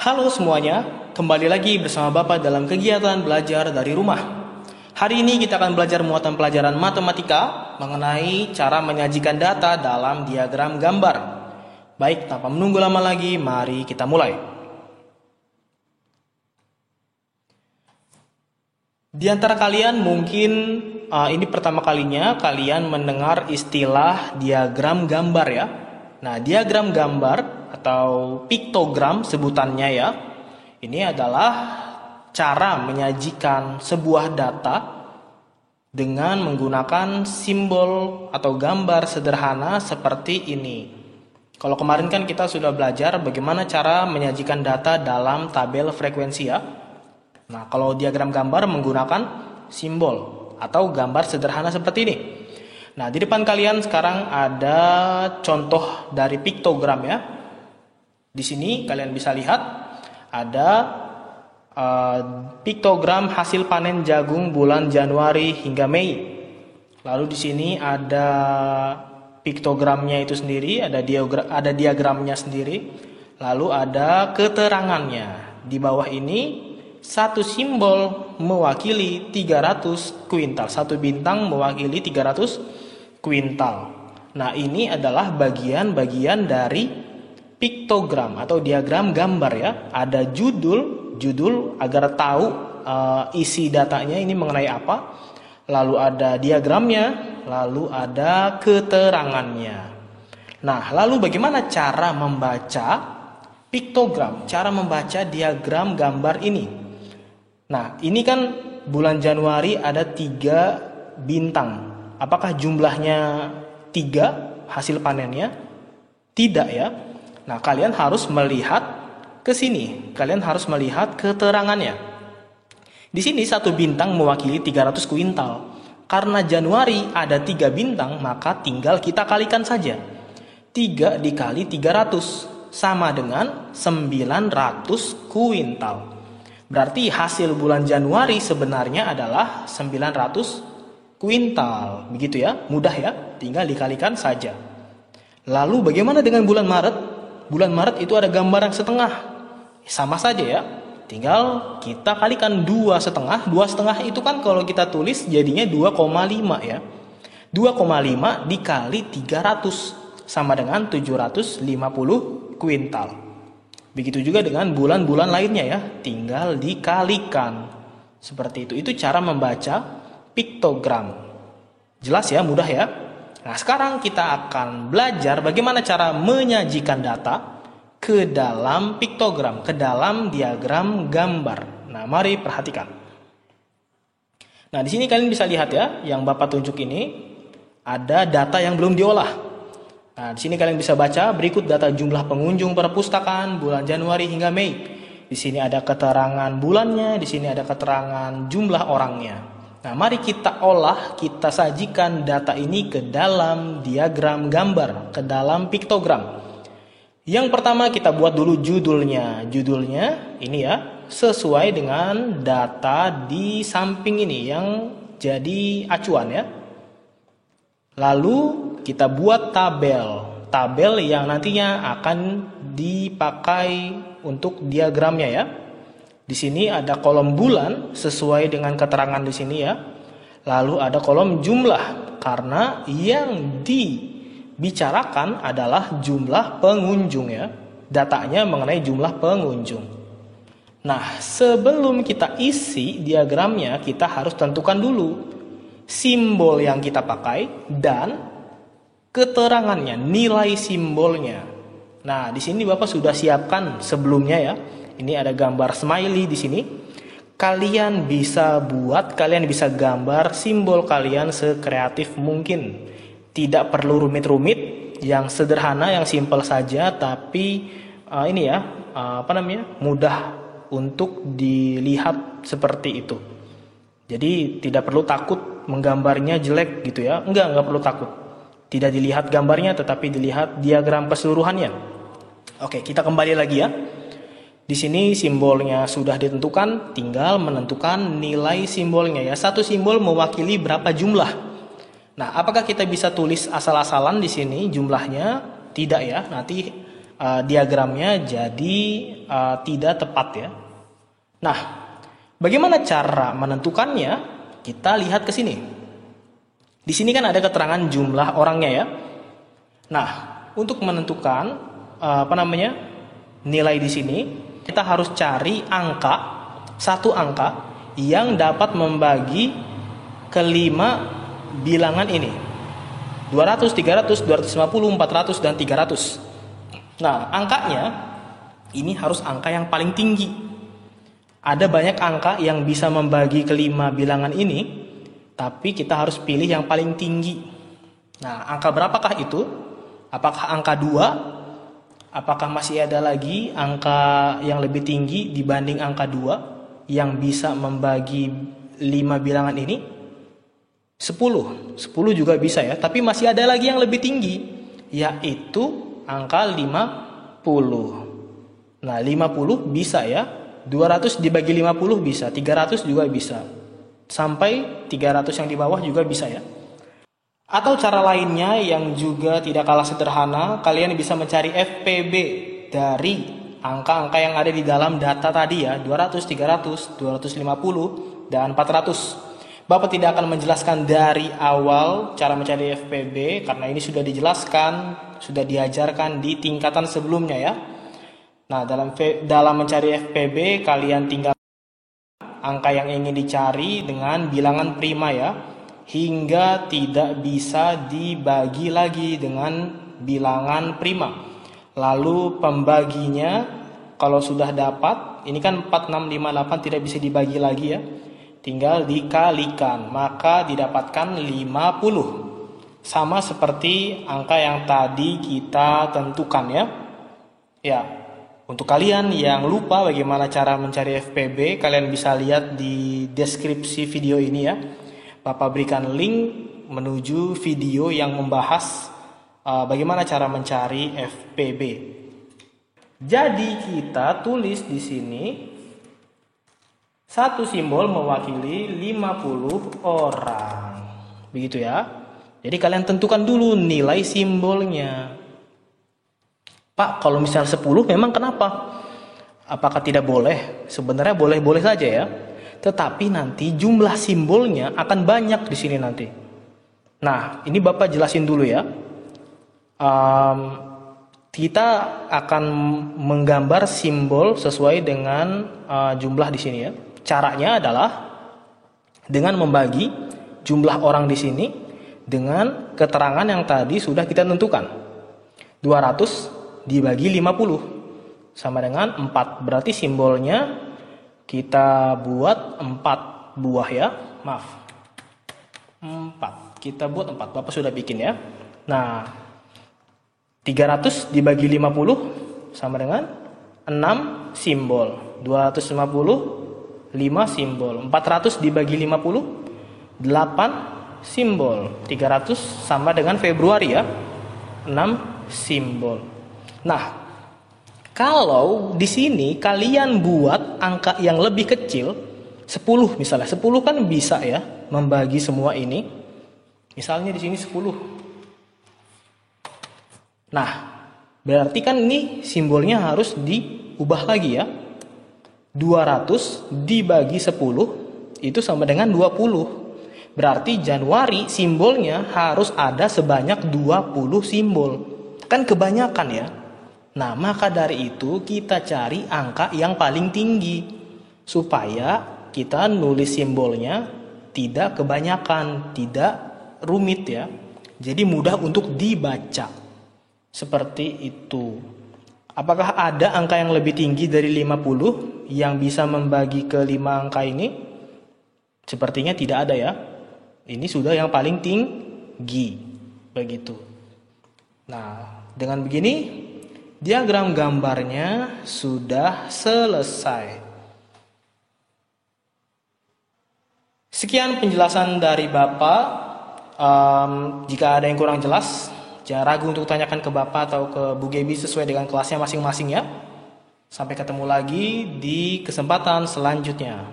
Halo semuanya, kembali lagi bersama Bapak dalam kegiatan belajar dari rumah. Hari ini kita akan belajar muatan pelajaran matematika mengenai cara menyajikan data dalam diagram gambar. Baik, tanpa menunggu lama lagi, mari kita mulai. Di antara kalian mungkin ini pertama kalinya kalian mendengar istilah diagram gambar ya. Nah, diagram gambar atau piktogram sebutannya ya. Ini adalah cara menyajikan sebuah data dengan menggunakan simbol atau gambar sederhana seperti ini. Kalau kemarin kan kita sudah belajar bagaimana cara menyajikan data dalam tabel frekuensi ya. Nah, kalau diagram gambar menggunakan simbol atau gambar sederhana seperti ini. Nah, di depan kalian sekarang ada contoh dari piktogram ya. Di sini kalian bisa lihat ada piktogram hasil panen jagung bulan Januari hingga Mei. Lalu di sini ada piktogramnya itu sendiri, ada diagramnya sendiri. Lalu ada keterangannya. Di bawah ini satu simbol mewakili 300 kuintal. Satu bintang mewakili 300 kuintal. Nah, ini adalah bagian-bagian dari piktogram atau diagram gambar ya. Ada judul agar tahu isi datanya ini mengenai apa. Lalu ada diagramnya, lalu ada keterangannya. Nah, lalu bagaimana cara membaca piktogram, cara membaca diagram gambar ini? Nah, ini kan bulan Januari ada 3 bintang. Apakah jumlahnya 3 hasil panennya? Tidak ya. Nah, kalian harus melihat ke sini. Kalian harus melihat keterangannya. Di sini satu bintang mewakili 300 kuintal. Karena Januari ada 3 bintang, maka tinggal kita kalikan saja. 3 dikali 300 sama dengan 900 kuintal. Berarti hasil bulan Januari sebenarnya adalah 900 kuintal. Begitu ya, mudah ya, tinggal dikalikan saja. Lalu bagaimana dengan bulan Maret? Bulan Maret itu ada gambar yang setengah. Sama saja ya. Tinggal kita kalikan 2,5. 2,5 itu kan kalau kita tulis jadinya 2,5 ya. 2,5 dikali 300 sama dengan 750 kuintal. Begitu juga dengan bulan-bulan lainnya ya. Tinggal dikalikan. Seperti itu. Itu cara membaca piktogram. Jelas ya, mudah ya. Nah, sekarang kita akan belajar bagaimana cara menyajikan data ke dalam piktogram, ke dalam diagram gambar. Nah, mari perhatikan. Nah, di sini kalian bisa lihat ya, yang Bapak tunjuk ini ada data yang belum diolah. Nah, di sini kalian bisa baca berikut data jumlah pengunjung perpustakaan bulan Januari hingga Mei. Di sini ada keterangan bulannya, di sini ada keterangan jumlah orangnya. Nah, mari kita olah, kita sajikan data ini ke dalam diagram gambar, ke dalam piktogram. Yang pertama kita buat dulu judulnya. Judulnya ini ya, sesuai dengan data di samping ini yang jadi acuan ya. Lalu kita buat tabel yang nantinya akan dipakai untuk diagramnya ya. Di sini ada kolom bulan sesuai dengan keterangan di sini ya. Lalu ada kolom jumlah karena yang dibicarakan adalah jumlah pengunjung ya. Datanya mengenai jumlah pengunjung. Nah, sebelum kita isi diagramnya, kita harus tentukan dulu simbol yang kita pakai dan keterangannya, nilai simbolnya. Nah, di sini Bapak sudah siapkan sebelumnya ya. Ini ada gambar smiley di sini. Kalian bisa gambar simbol kalian sekreatif mungkin. Tidak perlu rumit-rumit, yang sederhana, yang simpel saja, tapi ini ya, mudah untuk dilihat seperti itu. Jadi tidak perlu takut menggambarnya jelek gitu ya. Enggak perlu takut. Tidak dilihat gambarnya tetapi dilihat diagram keseluruhannya. Oke, kita kembali lagi ya. Di sini simbolnya sudah ditentukan, tinggal menentukan nilai simbolnya ya. Satu simbol mewakili berapa jumlah. Nah, apakah kita bisa tulis asal-asalan di sini jumlahnya? Tidak ya. Nanti diagramnya jadi tidak tepat ya. Nah, bagaimana cara menentukannya? Kita lihat ke sini. Di sini kan ada keterangan jumlah orangnya ya. Nah, untuk menentukan nilai di sini, kita harus cari satu angka yang dapat membagi kelima bilangan ini. 200, 300, 250, 400, dan 300. Nah, angkanya ini harus angka yang paling tinggi. Ada banyak angka yang bisa membagi kelima bilangan ini, tapi kita harus pilih yang paling tinggi. Nah, angka berapakah itu? Apakah angka 2? Apakah masih ada lagi angka yang lebih tinggi dibanding angka 2 yang bisa membagi 5 bilangan ini? 10 juga bisa ya, tapi masih ada lagi yang lebih tinggi, yaitu angka 50. Nah, 50 bisa ya, 200 dibagi 50 bisa, 300 juga bisa, sampai 300 yang di bawah juga bisa ya. Atau cara lainnya yang juga tidak kalah sederhana, kalian bisa mencari FPB dari angka-angka yang ada di dalam data tadi ya, 200, 300, 250, dan 400. Bapak tidak akan menjelaskan dari awal cara mencari FPB karena ini sudah dijelaskan, sudah diajarkan di tingkatan sebelumnya ya. Nah, dalam mencari FPB kalian tinggal angka yang ingin dicari dengan bilangan prima ya, hingga tidak bisa dibagi lagi dengan bilangan prima. Lalu pembaginya kalau sudah dapat, ini kan 4, 6, 5, 8 tidak bisa dibagi lagi ya. Tinggal dikalikan, maka didapatkan 50. Sama seperti angka yang tadi kita tentukan ya. Ya, untuk kalian yang lupa bagaimana cara mencari FPB, kalian bisa lihat di deskripsi video ini ya. Bapak berikan link menuju video yang membahas bagaimana cara mencari FPB. Jadi kita tulis di sini satu simbol mewakili 50 orang. Begitu ya. Jadi kalian tentukan dulu nilai simbolnya. Pak, kalau misalnya 10 memang kenapa? Apakah tidak boleh? Sebenarnya boleh-boleh saja ya. Tetapi nanti jumlah simbolnya akan banyak di sini nanti. Nah, ini Bapak jelasin dulu ya. Kita akan menggambar simbol sesuai dengan jumlah di sini ya. Caranya adalah dengan membagi jumlah orang di sini dengan keterangan yang tadi sudah kita tentukan. 200 dibagi 50 sama dengan 4. Berarti simbolnya kita buat 4 buah ya. Maaf. 4. Kita buat 4. Bapak sudah bikin ya. Nah, 300 dibagi 50 sama dengan 6 simbol. 250 5 simbol. 400 dibagi 50 8 simbol. 300 sama dengan Februari ya, 6 simbol. Nah, kalau di sini kalian buat angka yang lebih kecil, 10 misalnya. 10 kan bisa ya membagi semua ini. Misalnya di sini 10. Nah, berarti kan ini simbolnya harus diubah lagi ya. 200 dibagi 10 itu sama dengan 20. Berarti Januari simbolnya harus ada sebanyak 20 simbol. Kan kebanyakan ya. Nah, maka dari itu kita cari angka yang paling tinggi supaya kita nulis simbolnya tidak kebanyakan, tidak rumit ya. Jadi mudah untuk dibaca. Seperti itu. Apakah ada angka yang lebih tinggi dari 50 yang bisa membagi ke 5 angka ini? Sepertinya tidak ada ya. Ini sudah yang paling tinggi. Begitu. Nah, dengan begini diagram gambarnya sudah selesai. Sekian penjelasan dari Bapak. Jika ada yang kurang jelas, jangan ragu untuk tanyakan ke Bapak atau ke Bu Gebi sesuai dengan kelasnya masing-masing ya. Sampai ketemu lagi di kesempatan selanjutnya.